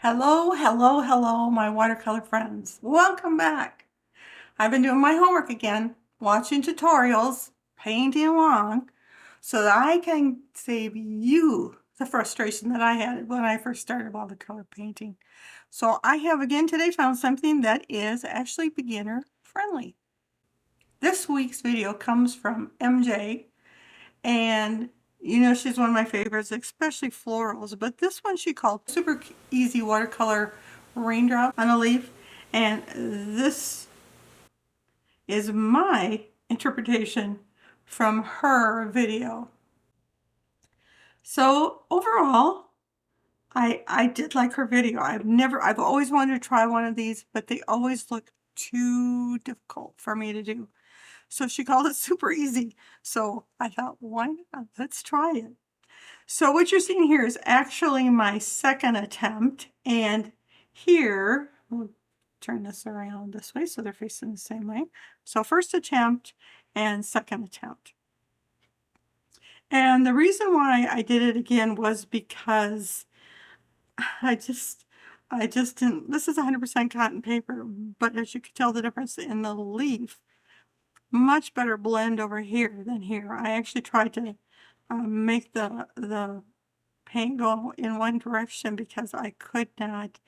Hello, hello, hello, my watercolor friends. Welcome back. I've been doing my homework again, watching tutorials, painting along, so that I can save you the frustration that I had when I first started watercolor painting. So I have again today found something that is actually beginner friendly. This week's video comes from MJ, and you know she's one of my favorites, especially florals, but this one she called super easy watercolor raindrop on a leaf, and this is my interpretation from her video. So overall, I did like her video. I've always wanted to try one of these, but they always look too difficult for me to do. So she called it super easy. So I thought, why not? Let's try it. So what you're seeing here is actually my second attempt, and here, we'll turn this around this way so they're facing the same way. So first attempt and second attempt. And the reason why I did it again was because I just didn't, this is 100% cotton paper, but as you can tell the difference in the leaf, much better blend over here than here. I actually tried to make the paint go in one direction because I could not,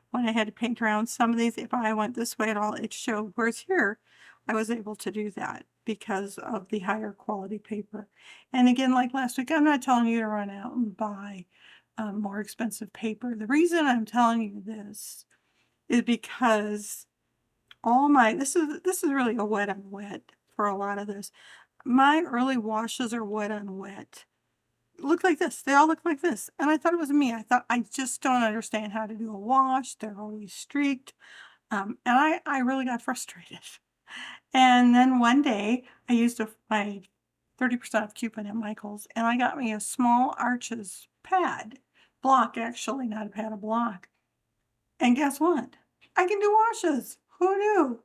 when I had to paint around some of these, if I went this way at all, it showed. Whereas here, I was able to do that because of the higher quality paper. And again, like last week, I'm not telling you to run out and buy more expensive paper. The reason I'm telling you this is because this is really a wet on wet for a lot of this. My early washes are wet on wet. Look like this. They all look like this. And I thought it was me. I thought, I just don't understand how to do a wash. They're always streaked. And I really got frustrated. And then one day I used my 30% off coupon at Michael's, and I got me a small Arches pad. Block, actually, not a pad, a block. And guess what? I can do washes. Who knew?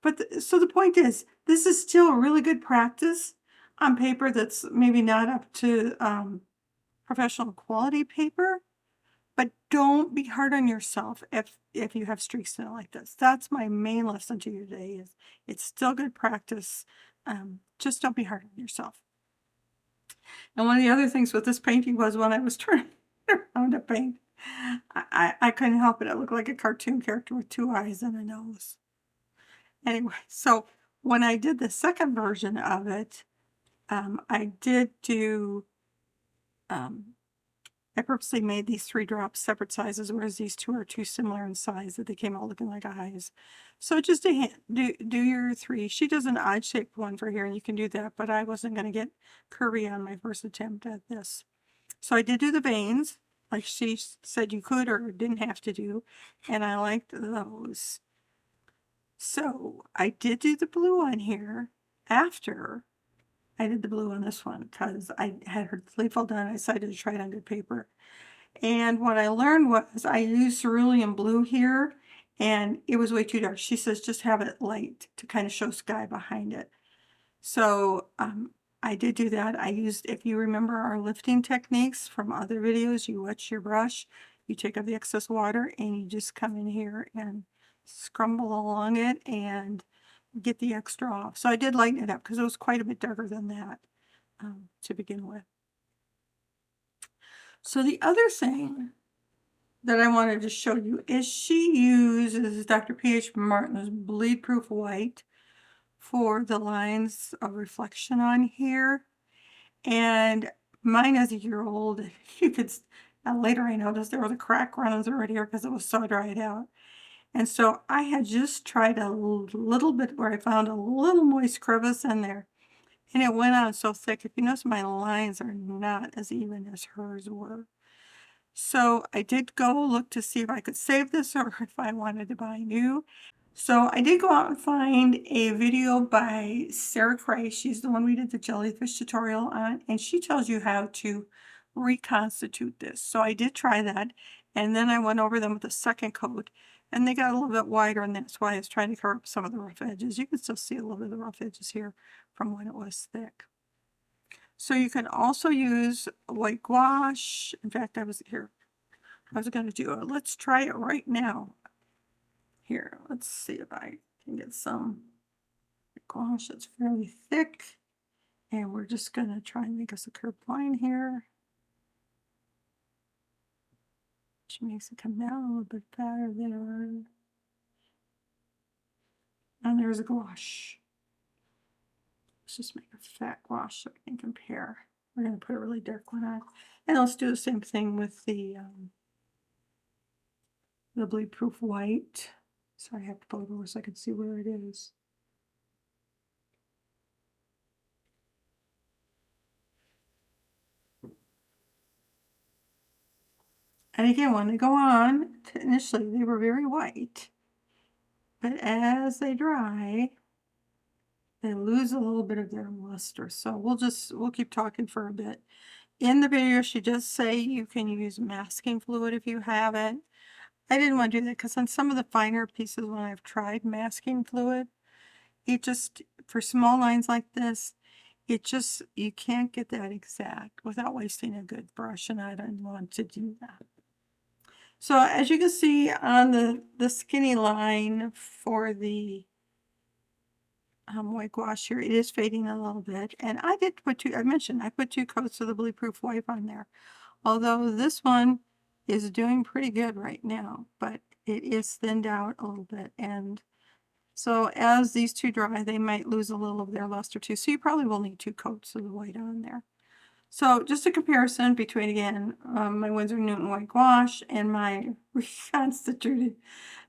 But so the point is, this is still really good practice on paper that's maybe not up to professional quality paper, but don't be hard on yourself if you have streaks in it like this. That's my main lesson to you today, is it's still good practice. Just don't be hard on yourself. And one of the other things with this painting was when I was turning around to paint, I couldn't help it. It looked like a cartoon character with two eyes and a nose. Anyway, so when I did the second version of it, I did do I purposely made these 3 drops separate sizes, whereas these 2 are too similar in size that they came out looking like eyes. So just a hint, do your 3. She does an odd shaped one for here, and you can do that, but I wasn't going to get curvy on my first attempt at this. So I did do the veins, like she said you could or didn't have to do, and I liked those. So I did do the blue on here after I did the blue on this one because I had her leaf all done. I decided to try it on good paper. And what I learned was I used cerulean blue here, and it was way too dark. She says just have it light to kind of show sky behind it. So I did do that. I used, if you remember our lifting techniques from other videos, you wet your brush, you take out the excess water, and you just come in here and scrumble along it and get the extra off. So I did lighten it up because it was quite a bit darker than that to begin with. So the other thing that I wanted to show you is she uses Dr. P.H. Martin's Bleed Proof White for the lines of reflection on here. And mine is a year old. You could, later I noticed there was a crack running through it here because it was so dried out. And so I had just tried a little bit where I found a little moist crevice in there. And it went on so thick. If you notice, my lines are not as even as hers were. So I did go look to see if I could save this or if I wanted to buy new. So I did go out and find a video by Sarah Cray. She's the one we did the jellyfish tutorial on, and she tells you how to reconstitute this. So I did try that, and then I went over them with a second coat, and they got a little bit wider, and that's why I was trying to cover up some of the rough edges. You can still see a little bit of the rough edges here from when it was thick. So you can also use white gouache. In fact, I was here. I was going to do it. Let's try it right now. Here, let's see if I can get some gouache that's fairly thick. And we're just going to try and make us a curved line here. Which makes it come down a little bit better there. And there's a gouache. Let's just make a fat gouache so we can compare. We're going to put a really dark one on. And let's do the same thing with the bleed proof white. So I have to pull it over so I can see where it is. And again, when they go on, initially they were very white. But as they dry, they lose a little bit of their luster. So we'll keep talking for a bit. In the video, she does say you can use masking fluid if you have it. I didn't want to do that because on some of the finer pieces when I've tried masking fluid, it just, for small lines like this, it just, you can't get that exact without wasting a good brush, and I don't want to do that. So as you can see on the skinny line for the white gouache here, it is fading a little bit. And I did put I mentioned I put 2 coats of the bleed proof white on there. Although this one is doing pretty good right now, but it is thinned out a little bit. And so as these two dry, they might lose a little of their luster too. So you probably will need 2 coats of the white on there. So just a comparison between, again, my Winsor Newton white gouache and my reconstituted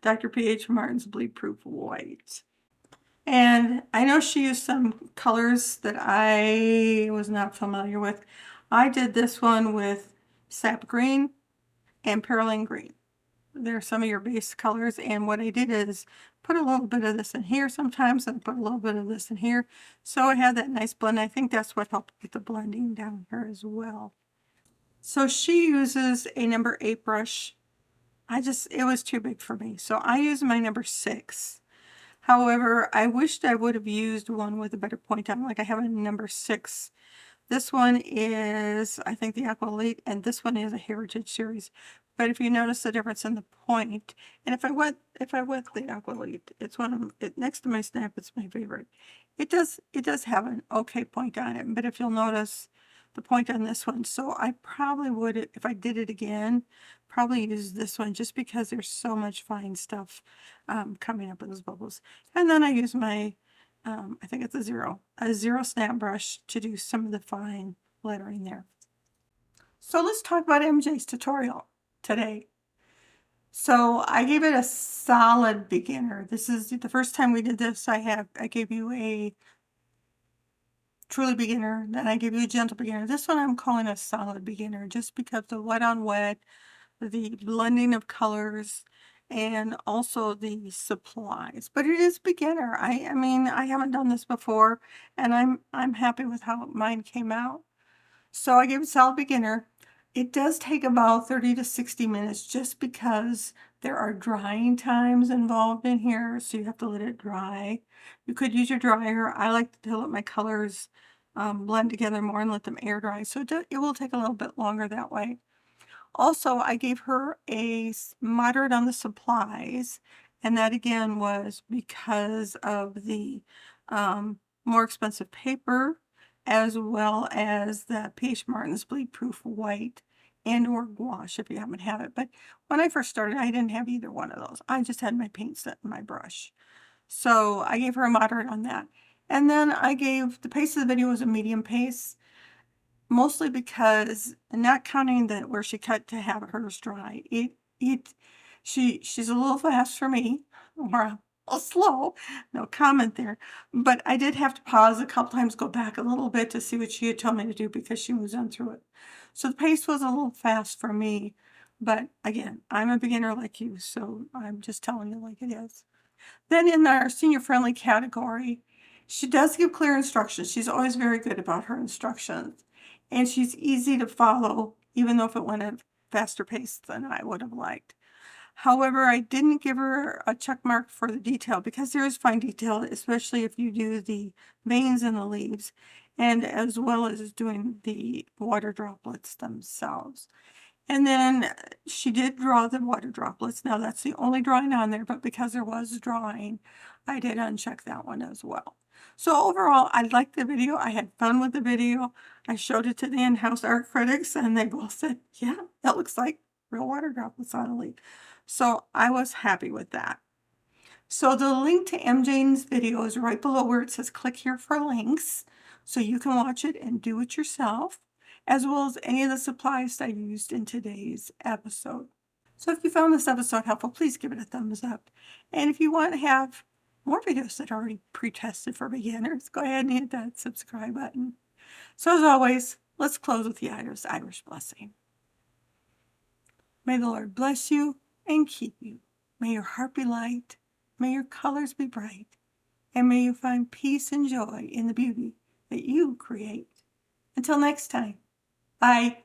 Dr. P.H. Martin's bleed proof white. And I know she used some colors that I was not familiar with. I did this one with sap green and perylene green. They're some of your base colors, and what I did is put a little bit of this in here sometimes and put a little bit of this in here. So I had that nice blend. I think that's what helped with the blending down here as well. So she uses a number 8 brush. It was too big for me. So I use my number 6. However, I wished I would have used one with a better point on, like I have a number 6. This one is, I think, the Aqua Elite, and this one is a Heritage Series. But if you notice the difference in the point, and if I wet the Aqua Elite, it's next to my snap, it's my favorite. It does have an okay point on it, but if you'll notice the point on this one, so I probably would, if I did it again, probably use this one just because there's so much fine stuff coming up with those bubbles. And then I use my I think it's a zero snap brush to do some of the fine lettering there. So let's talk about MJ's tutorial today. So I gave it a solid beginner. This is the first time we did this. I gave you a truly beginner, then I gave you a gentle beginner. This one I'm calling a solid beginner just because the wet on wet, the blending of colors, and also the supplies. But it is beginner. I mean, I haven't done this before, and I'm happy with how mine came out. So I gave it solid beginner. It does take about 30 to 60 minutes just because there are drying times involved in here, so you have to let it dry. You could use your dryer. I like to let my colors blend together more and let them air dry, so it will take a little bit longer that way. Also, I gave her a moderate on the supplies, and that again was because of the more expensive paper, as well as the P.H. Martin's bleed proof white and or gouache if you happen to have it. But when I first started, I didn't have either one of those. I just had my paint set and my brush. So I gave her a moderate on that. And then I gave, the pace of the video was a medium pace, mostly because, not counting that where she cut to have hers dry, she's a little fast for me, or a little slow, no comment there. But I did have to pause a couple times, go back a little bit to see what she had told me to do because she moves on through it. So the pace was a little fast for me. But again, I'm a beginner like you, so I'm just telling you like it is. Then in our senior friendly category, she does give clear instructions. She's always very good about her instructions. And she's easy to follow, even though if it went at a faster pace than I would have liked. However, I didn't give her a check mark for the detail because there is fine detail, especially if you do the veins in the leaves, and as well as doing the water droplets themselves. And then she did draw the water droplets. Now that's the only drawing on there, but because there was drawing, I did uncheck that one as well. So overall, I liked the video. I had fun with the video. I showed it to the in-house art critics and they both said, yeah, that looks like real water droplets on a leaf. So I was happy with that. So the link to MJ's video is right below where it says click here for links. So you can watch it and do it yourself, as well as any of the supplies I used in today's episode. So if you found this episode helpful, please give it a thumbs up. And if you want to have more videos that are already pre-tested for beginners, go ahead and hit that subscribe button. So as always, let's close with the Irish blessing. May the Lord bless you and keep you. May your heart be light. May your colors be bright. And may you find peace and joy in the beauty that you create. Until next time, bye.